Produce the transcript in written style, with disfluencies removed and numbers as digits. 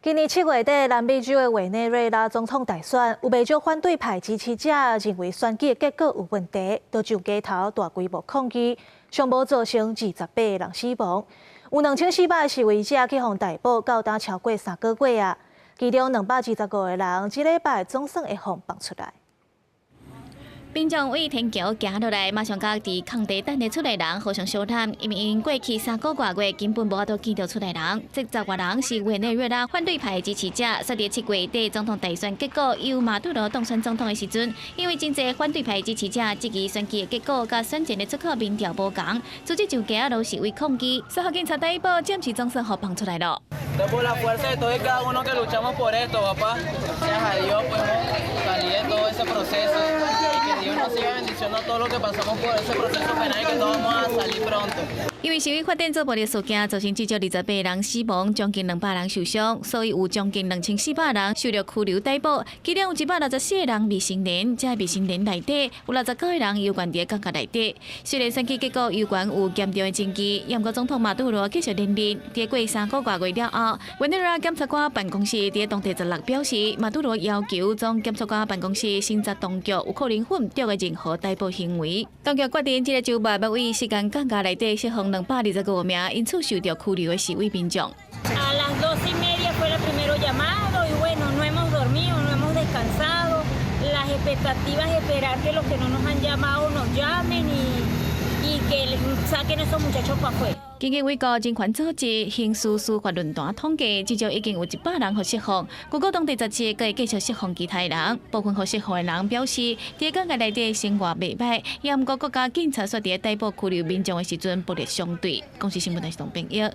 今年7月底，南美洲的委内瑞拉总统大选，有不少反对派支持者认为选举结果有问题，都上街头大规模抗议，上无造成28个人死亡，有2400个示威者去互逮捕，到达超过3个月啊。其中225个人，这礼拜总算会互放出来。 民众为天桥行落来，马上甲伫空地等的出来人互相相谈，因为因过去3个月根本无法度见到出来人。这10多人是委内瑞拉反对派支持者，说伫7月底总统大选结果由马杜罗当选总统的时阵，因为真侪反对派支持者质疑选举的结果甲选前的出口民调无同，组织上街都示威抗议，随后警察逮捕，暂时总算互放出来了。 Por la fuerza de todos y cada uno que luchamos por esto, papá. Gracias a Dios podemos salir de todo ese proceso y que Dios nos siga bendiciendo todo lo que pasamos por ese proceso penal y que todos vamos a salir pronto. 因为示威发展做暴力事件，造成至少28人死亡，将近200人受伤，所以有将近2400人受到拘留逮捕，其中有164个人未成年，在未成年内底有69个人有关伫监狱内底。虽然选举结果有关有严重的证据，英国总统马杜罗继续连任，在过3个月了后，委内瑞拉检察官办公室在当地16表示，马杜罗要求将检察官办公室审查当局有可能混淆的任何逮捕行为。当局决定这个周末要为时间监狱内底释放225名因此受到拘留的示威民众。 A las 2:30 fue el primero llamado y bueno, no hemos dormido, no hemos descansado. Las expectativas es esperar que los que no nos han llamado nos llamen y que saquen esos muchachos para afuera. 根据美国人权组织刑事司法论坛统计，至少已经有100人获释放。如果当地17个会继续释放其他人，部分获释放的人表示，在监狱内底生活袂歹，也毋过国家警察说伫逮捕拘留民众的时阵不力相对。公司新闻台是董炳耀。